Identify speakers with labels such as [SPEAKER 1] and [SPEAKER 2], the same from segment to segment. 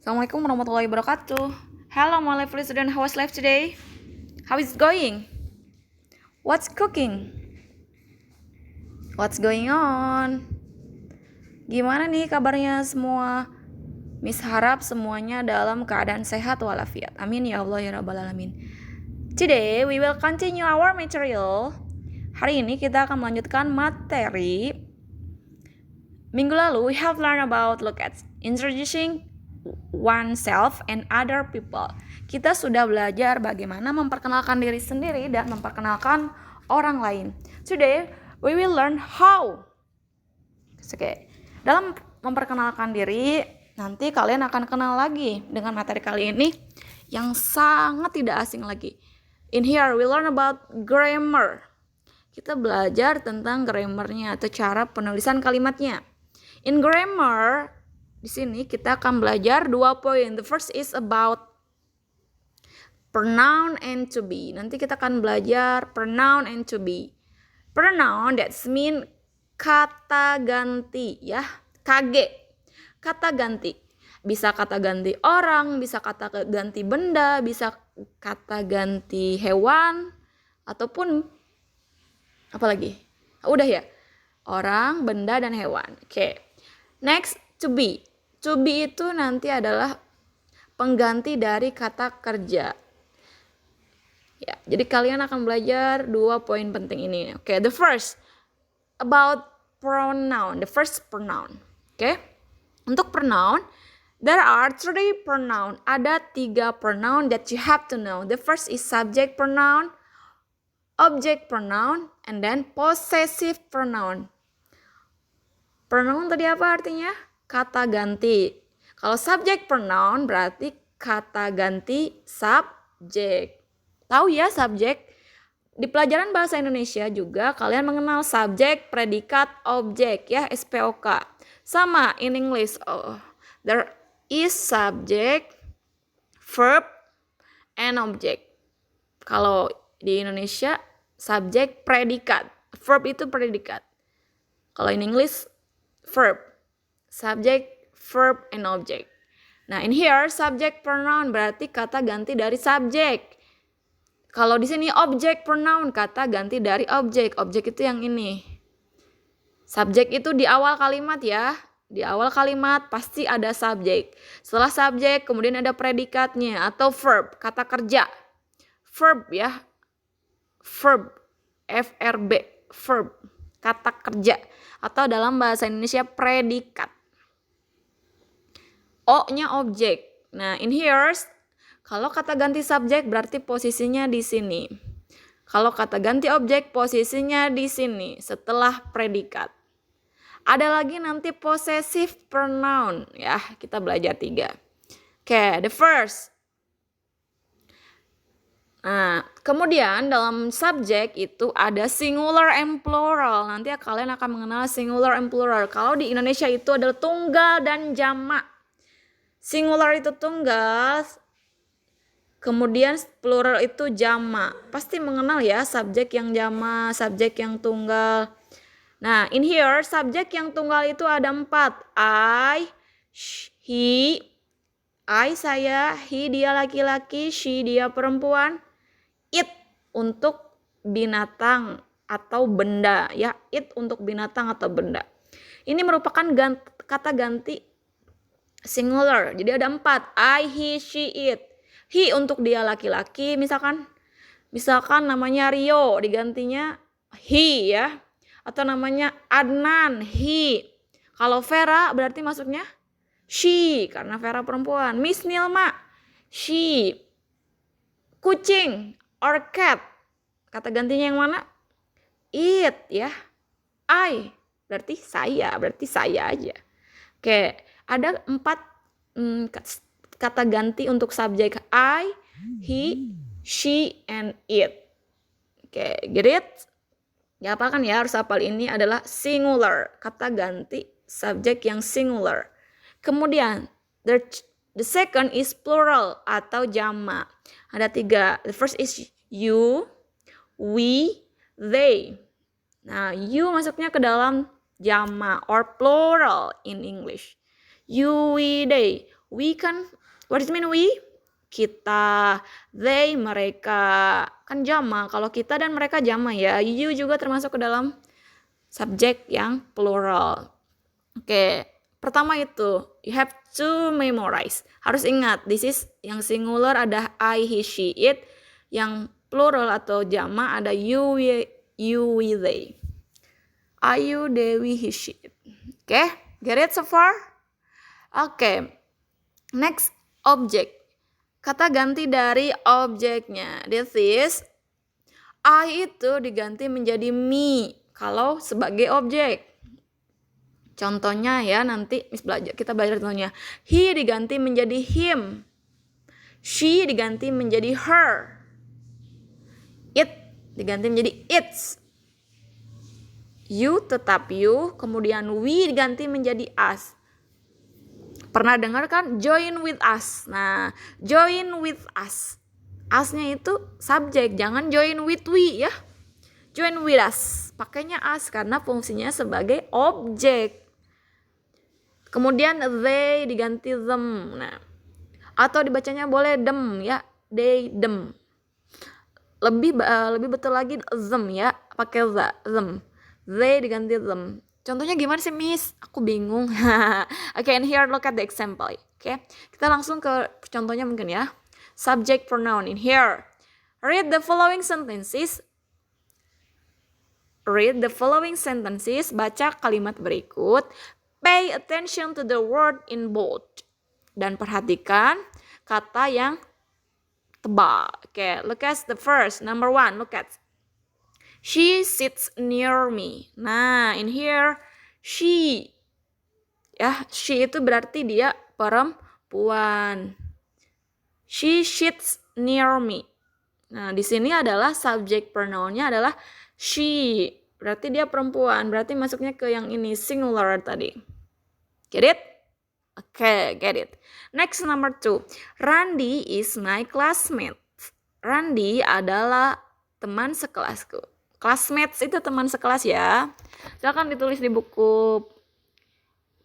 [SPEAKER 1] Assalamualaikum warahmatullahi wabarakatuh. Hello, my lovely student. How was life today? How is it going? What's cooking? What's going on? Gimana nih kabarnya semua? Miss harap semuanya dalam keadaan sehat walafiat. Amin ya Allah ya Rabbal Alamin. Today we will continue our material. Hari ini kita akan melanjutkan materi. Minggu lalu we have learned about look at introducing oneself and other people. Kita sudah belajar bagaimana memperkenalkan diri sendiri dan memperkenalkan orang lain. Today we will learn how. Oke. Dalam memperkenalkan diri, nanti kalian akan kenal lagi dengan materi kali ini yang sangat tidak asing lagi. In here we learn about grammar. Kita belajar tentang grammarnya atau cara penulisan kalimatnya. In grammar, di sini kita akan belajar 2 poin. The first is about pronoun and to be. Nanti kita akan belajar pronoun and to be. Pronoun that's mean kata ganti ya. KG. Kata ganti. Bisa kata ganti orang, bisa kata ganti benda, bisa kata ganti hewan ataupun apa lagi? Udah ya. Orang, benda dan hewan. Oke. Next, to be. To be itu nanti adalah pengganti dari kata kerja. Ya, jadi kalian akan belajar 2 poin penting ini. Oke, the first about pronoun. The first pronoun. Oke. Untuk pronoun, there are 3 pronoun. Ada 3 pronoun that you have to know. The first is subject pronoun, object pronoun, and then possessive pronoun. Pronoun tadi apa artinya? Kata ganti. Kalau subject pronoun berarti kata ganti subjek. Tahu ya subjek? Di pelajaran bahasa Indonesia juga kalian mengenal subjek, predikat, objek ya, SPOK. Sama in English. There is subject, verb, and object. Kalau di Indonesia subjek, predikat. Verb itu predikat. Kalau in English verb. Subject, verb, and object. Nah, in here subject pronoun berarti kata ganti dari subjek. Kalau di sini object pronoun kata ganti dari objek. Objek itu yang ini. Subjek itu di awal kalimat ya. Di awal kalimat pasti ada subjek. Setelah subjek kemudian ada predikatnya atau verb, kata kerja. Verb ya. Verb, FRB, verb, kata kerja. Atau dalam bahasa Indonesia predikat. O-nya objek. Nah, in here, kalau kata ganti subjek berarti posisinya di sini. Kalau kata ganti objek posisinya di sini setelah predikat. Ada lagi nanti possessive pronoun. Ya, kita belajar 3. Oke, the first. Nah, kemudian dalam subjek itu ada singular and plural. Nanti kalian akan mengenal singular and plural. Kalau di Indonesia itu adalah tunggal dan jamak. Singular itu tunggal, kemudian plural itu jamak. Pasti mengenal ya subjek yang jamak, subjek yang tunggal. Nah, in here subjek yang tunggal itu ada 4. I, he, I saya, he dia laki-laki, she dia perempuan. It untuk binatang atau benda ya, it untuk binatang atau benda. Ini merupakan kata ganti singular. Jadi ada 4. I, he, she, it. He untuk dia laki-laki, misalkan namanya Rio digantinya he ya. Atau namanya Adnan, he. Kalau Vera berarti masuknya she karena Vera perempuan. Miss Nilma, she. Kucing or cat, kata gantinya yang mana? It ya. I berarti saya aja. Oke, ada 4 kata ganti untuk subjek I, he, she, and it. Oke, get it? Ya apa kan ya, harus hafal ini adalah singular, kata ganti subjek yang singular. Kemudian the second is plural atau jamak. Ada 3. The first is you, we, they. Nah, you masuknya ke dalam jamak or plural in English. You, we, they. We kan, what does it mean we? Kita, they, mereka. Kan jama, kalau kita dan mereka jama ya. You juga termasuk ke dalam subjek yang plural. Oke, pertama itu, you have to memorize. Harus ingat, this is yang singular ada I, he, she, it. Yang plural atau jama ada you, we, they. Ayu, Dewi, he, she, it. Oke, get it so far? Oke, next, object. Kata ganti dari objeknya. This is, I itu diganti menjadi me kalau sebagai objek. Contohnya ya, nanti kita belajar contohnya. He diganti menjadi him. She diganti menjadi her. It diganti menjadi its. You tetap you, kemudian we diganti menjadi us. Pernah dengar kan join with us? Nah, join with us. Us-nya itu subjek, jangan join with we ya. Join with us. Pakainya us karena fungsinya sebagai objek. Kemudian they diganti them. Nah, atau dibacanya boleh them ya, they, them. Lebih betul lagi them ya, pakai them. They diganti them. Contohnya gimana sih, Miss? Aku bingung. Okay, and here look at the example. Okay, kita langsung ke contohnya mungkin ya. Subject pronoun in here. Read the following sentences. Baca kalimat berikut. Pay attention to the word in bold. Dan perhatikan kata yang tebal. Okay, look at the first. Number 1, look at. She sits near me. Nah, in here, she. Ya, she itu berarti dia perempuan. She sits near me. Nah, di sini adalah subject pronoun-nya adalah she. Berarti dia perempuan. Berarti masuknya ke yang ini, singular tadi. Get it? Okay, get it. Next, number 2. Randy is my classmate. Randy adalah teman sekelasku. Classmates itu teman sekelas ya. Silakan ditulis di buku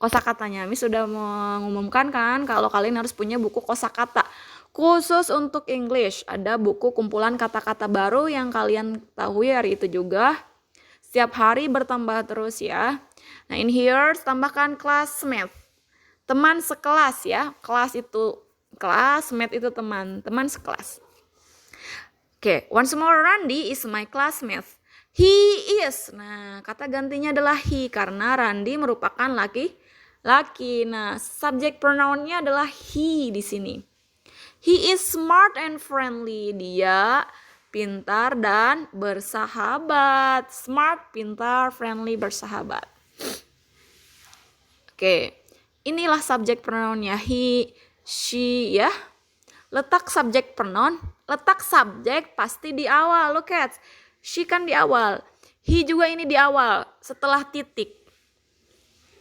[SPEAKER 1] kosakatanya. Miss sudah mengumumkan kan kalau kalian harus punya buku kosakata khusus untuk English. Ada buku kumpulan kata-kata baru yang kalian tahu hari itu juga. Setiap hari bertambah terus ya. Nah, in here tambahkan classmate. Teman sekelas ya. Kelas itu classmate itu teman sekelas. Oke, once more, Randy is my classmate. He is. Nah, kata gantinya adalah he karena Randy merupakan laki. Nah, subject pronoun-nya adalah he di sini. He is smart and friendly. Dia pintar dan bersahabat. Smart, pintar, friendly, bersahabat. Oke, inilah subject pronoun-nya he, she ya. Letak subject pronoun, letak subjek pasti di awal. Look at. She kan di awal. He juga ini di awal setelah titik.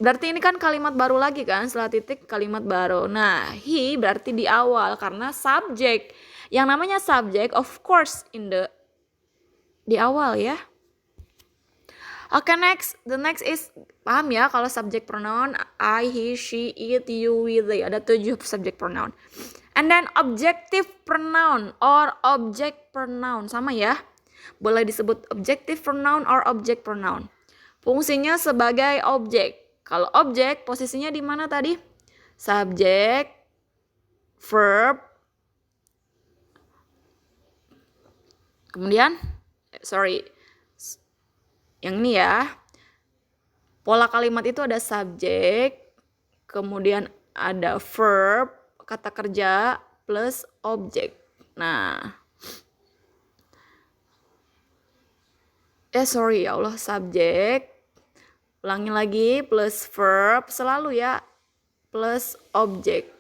[SPEAKER 1] Berarti ini kan kalimat baru lagi kan, setelah titik kalimat baru. Nah, he berarti di awal karena subjek. Yang namanya subjek of course di awal ya. Oke, next. The next is, paham ya kalau subject pronoun I, he, she, it, you, we, they. Ada 7 subject pronoun. And then objective pronoun or object pronoun. Sama ya. Boleh disebut objective pronoun or object pronoun. Fungsinya sebagai objek. Kalau objek posisinya di mana tadi? Subjek, verb, kemudian, yang ini ya. Pola kalimat itu ada subjek, kemudian ada verb, kata kerja, plus objek. Nah, ya Allah, subjek, ulangi lagi, plus verb, selalu ya, plus objek.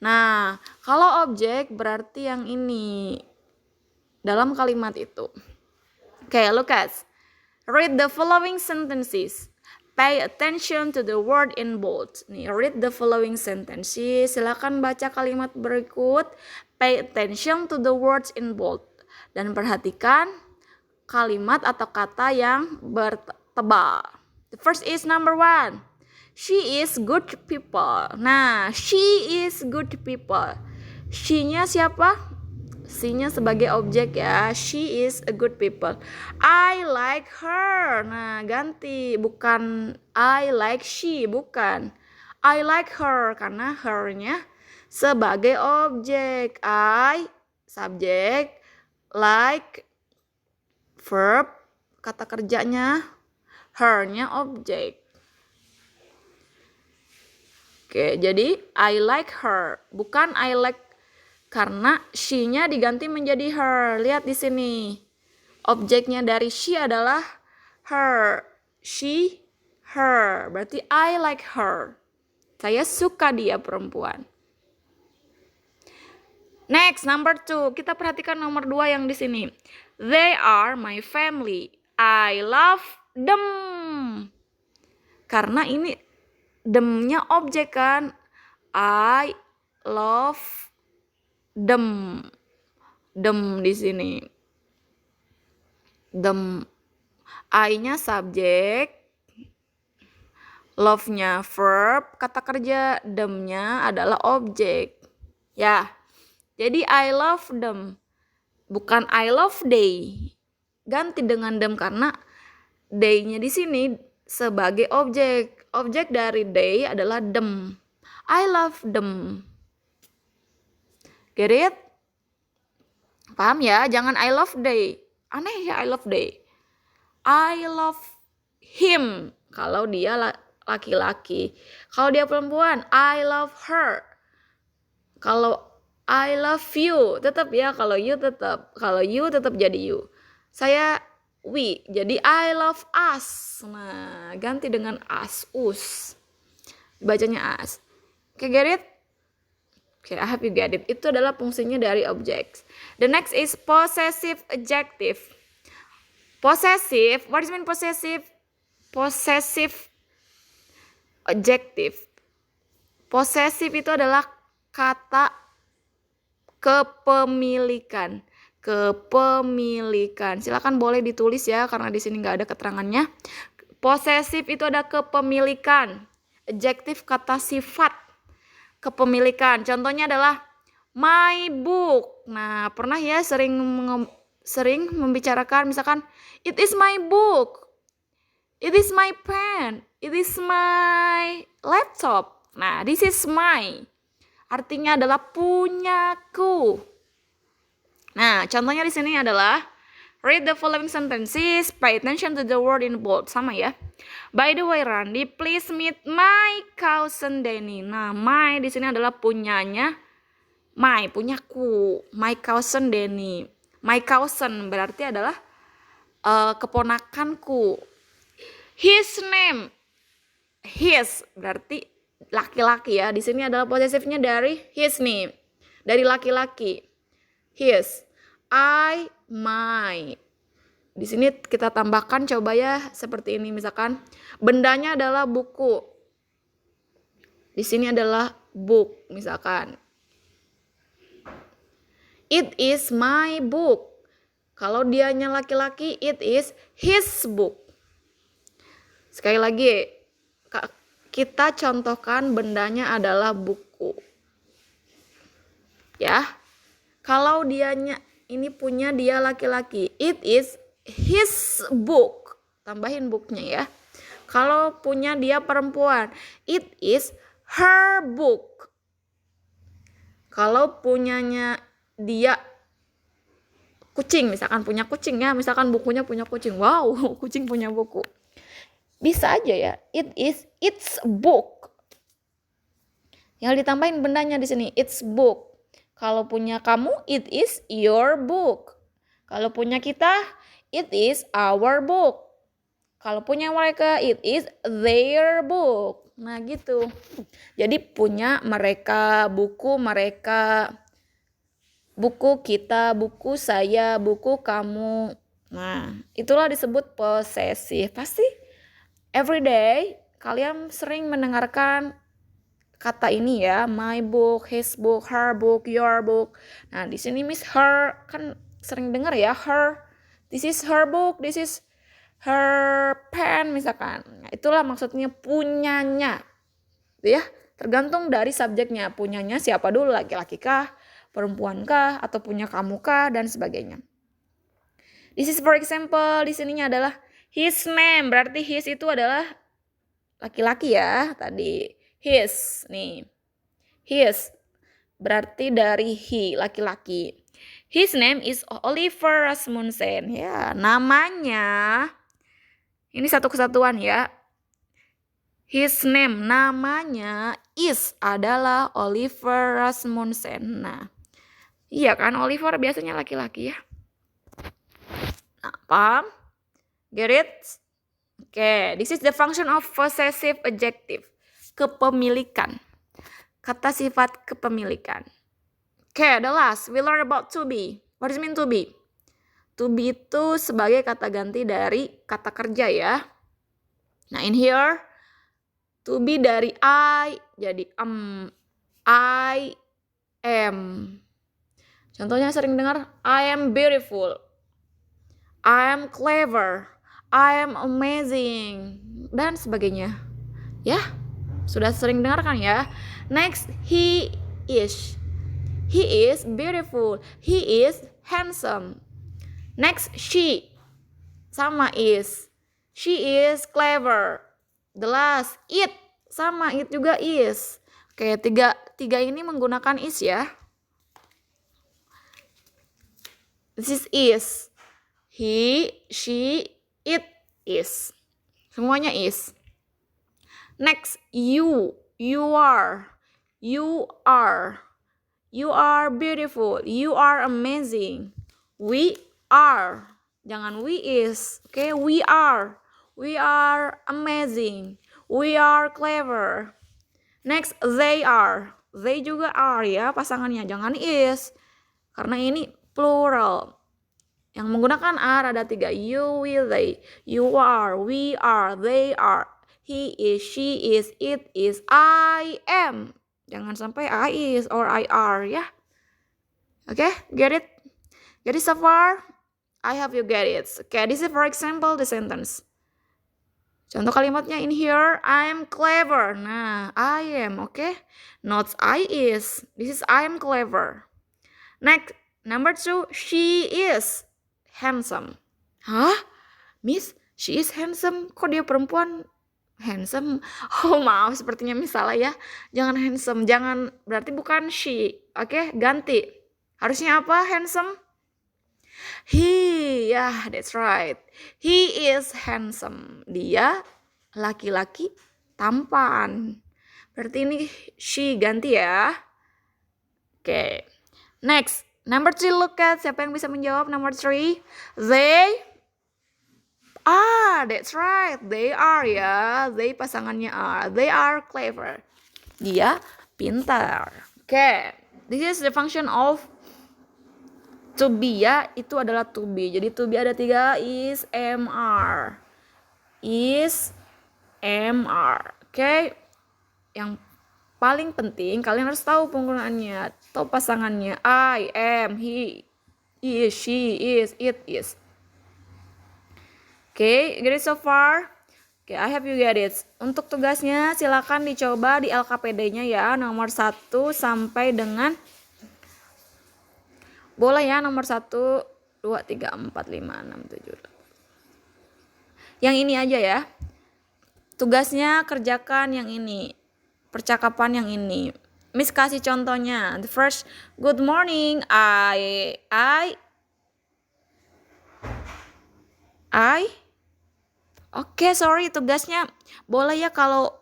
[SPEAKER 1] Nah, kalau objek berarti yang ini, dalam kalimat itu. Okay, look at. Read the following sentences. Pay attention to the word in bold. Nih, read the following sentences. Silakan baca kalimat berikut. Pay attention to the words in bold. Dan perhatikan kalimat atau kata yang bertebal. The first is number 1. She is good people. Nah, she is good people. She-nya siapa? She-nya sebagai objek ya. She is a good people. I like her. Nah, ganti. Bukan I like she. Bukan. I like her. Karena her-nya sebagai objek. I, subjek. Like, verb. Kata kerjanya. Her-nya objek. Oke, jadi I like her. Bukan I like karena she-nya diganti menjadi her. Lihat di sini. Objeknya dari she adalah her. She, her. Berarti I like her. Saya suka dia perempuan. Next, number 2. Kita perhatikan nomor 2 yang di sini. They are my family. I love them. Karena ini them-nya objek kan. I love them. Them di sini. Them. I-nya subjek. Love-nya verb. Kata kerja. Them-nya adalah objek. Ya. Jadi I love them. Bukan I love they. Ganti dengan them karena they-nya di sini sebagai objek. Objek dari they adalah them. I love them. Get it? Paham ya? Jangan I love they. Aneh ya I love they. I love him. Kalau dia laki-laki. Kalau dia perempuan, I love her. Kalau I love you, tetap ya. Kalau you tetap. Kalau you tetap jadi you. Saya we, jadi I love us. Nah, ganti dengan us. Bacanya us. Okay, get it? Okay, I hope you get it. Itu adalah fungsinya dari objects. The next is possessive adjective. Possessive, what does it mean possessive? Possessive adjective. Possessive itu adalah kata kepemilikan. Kepemilikan. Silakan boleh ditulis ya karena di sini nggak ada keterangannya. Possessive itu ada kepemilikan. Adjektif kata sifat kepemilikan. Contohnya adalah my book. Nah, pernah ya sering membicarakan misalkan it is my book. It is my pen. It is my laptop. Nah, this is my. Artinya adalah punyaku. Nah, contohnya di sini adalah read the following sentences, pay attention to the word in bold. Sama ya. By the way, Randy, please meet my cousin Danny. Nah, my di sini adalah punyanya my, punyaku. My cousin Danny. My cousin berarti adalah keponakanku. His name. His berarti laki-laki ya. Di sini adalah posesifnya dari his name. Dari laki-laki. His, I, my. Di sini kita tambahkan coba ya seperti ini misalkan bendanya adalah buku. Di sini adalah book misalkan. It is my book. Kalau dianya laki-laki, it is his book. Sekali lagi kita contohkan bendanya adalah buku. Ya. Kalau dianya ini punya dia laki-laki, it is his book. Tambahin booknya ya. Kalau punya dia perempuan, it is her book. Kalau punyanya dia kucing, misalkan punya kucing ya, misalkan bukunya punya kucing. Wow, kucing punya buku. Bisa aja ya, it is its book. Yang ditambahin bendanya di sini, its book. Kalau punya kamu, it is your book. Kalau punya kita, it is our book. Kalau punya mereka, it is their book. Nah gitu. Jadi punya mereka, buku mereka, buku kita, buku saya, buku kamu. Nah itulah disebut possessive. Pasti everyday kalian sering mendengarkan kata ini ya, my book, his book, her book, your book. Nah, di sini Miss her kan sering dengar ya, her. This is her book, this is her pen misalkan. Nah, itulah maksudnya punyanya. Ya, tergantung dari subjeknya. Punyanya siapa dulu, laki-laki kah, perempuan kah, atau punya kamu kah, dan sebagainya. This is for example, di sininya adalah his name. Berarti his itu adalah laki-laki ya tadi. His nih. His berarti dari he, laki-laki. His name is Oliver Rasmussen. Ya, namanya ini satu kesatuan ya. His name, namanya is adalah Oliver Rasmussen. Nah, iya kan, Oliver biasanya laki-laki ya. Nah, paham? Get it? Oke, this is the function of possessive adjective. Kepemilikan. Kata sifat kepemilikan. Oke, the last, we learn about to be. What does it mean to be? To be itu sebagai kata ganti dari kata kerja ya. Nah, in here, to be dari I jadi I am. Contohnya sering dengar, I am beautiful, I am clever, I am amazing, dan sebagainya. Ya, sudah sering dengar kan ya. Next, he is. He is beautiful, he is handsome. Next, she. Sama is. She is clever. The last, it. Sama, it juga is. Oke, tiga ini menggunakan is ya. This is. He, she, it is. Semuanya is. Next, you. You are. You are. You are beautiful. You are amazing. We are. Jangan we is. Oke, we are. We are amazing. We are clever. Next, they are. They juga are ya pasangannya. Jangan is. Karena ini plural. Yang menggunakan are ada 3. You, we, they. You are, we are, they are. He is, she is, it is, I am. Jangan sampai I is or I are ya. Oke, get it? Get it so far? I hope you get it. Okay, this is for example the sentence. Contoh kalimatnya in here, I am clever. Nah, I am, okay? Not I is. This is I am clever. Next, number 2, she is handsome. Hah? Miss, she is handsome. Kok dia perempuan handsome? Oh, maaf, sepertinya misalnya ya. Jangan handsome, jangan, berarti bukan she. Oke, ganti. Harusnya apa handsome? He, ya, that's right. He is handsome. Dia laki-laki tampan. Berarti ini she ganti ya. Oke. Next, number 3, look at. Siapa yang bisa menjawab number 3? They are, that's right. They are ya. They pasangannya are. They are clever. Dia pintar. Oke. This is the function of to be ya, itu adalah to be. Jadi to be ada 3, is, am, are. Is, am, are. Oke. Yang paling penting kalian harus tahu penggunaannya atau pasangannya. I, am, he is, she is, it is. Oke, get it so far? Oke, I hope you get it. Untuk tugasnya silakan dicoba di LKPD-nya ya, nomor 1 sampai dengan boleh ya nomor 1, 2, 3, 4, 5, 6, 7. Yang ini aja ya. Tugasnya kerjakan yang ini. Percakapan yang ini. Miss kasih contohnya. The first, good morning. I Oke, sorry, tugasnya boleh ya kalau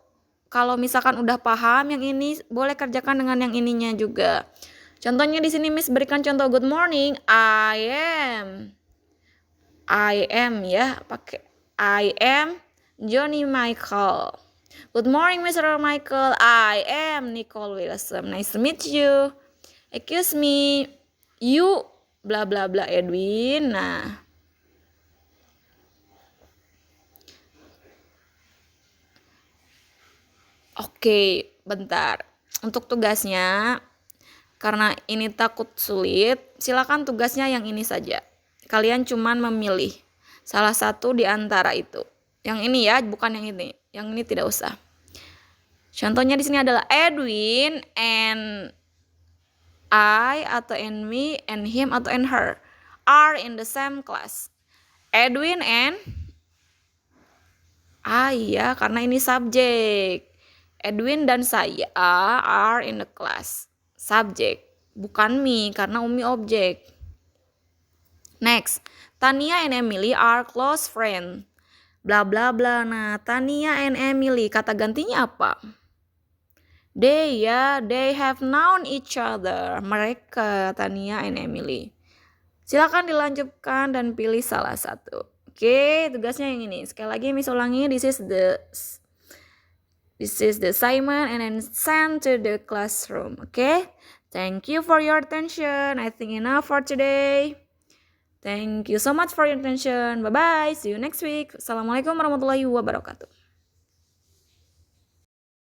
[SPEAKER 1] misalkan udah paham yang ini, boleh kerjakan dengan yang ininya juga. Contohnya di sini Miss berikan contoh good morning. I am ya, pakai I am Johnny Michael. Good morning Mr. Michael. I am Nicole Wilson. Nice to meet you. Excuse me. You bla bla bla Edwin. Nah, oke, bentar. Untuk tugasnya, karena ini takut sulit, silakan tugasnya yang ini saja. Kalian cuman memilih Salah satu di antara itu. Yang ini ya, bukan yang ini. Yang ini tidak usah. Contohnya di sini adalah Edwin and I atau and me and him atau and her are in the same class. Edwin and I ya, karena ini subjek. Edwin dan saya are in the class. Subjek, bukan me karena Umi objek. Next, Tania and Emily are close friend. Bla bla bla. Nah, Tania and Emily kata gantinya apa? They ya, they have known each other. Mereka, Tania and Emily. Silakan dilanjutkan dan pilih salah satu. Oke, tugasnya yang ini. Sekali lagi Miss ulangi, this is the assignment and then send to the classroom. Okay? Thank you for your attention. I think enough for today. Thank you so much for your attention. Bye-bye. See you next week. Assalamualaikum warahmatullahi wabarakatuh.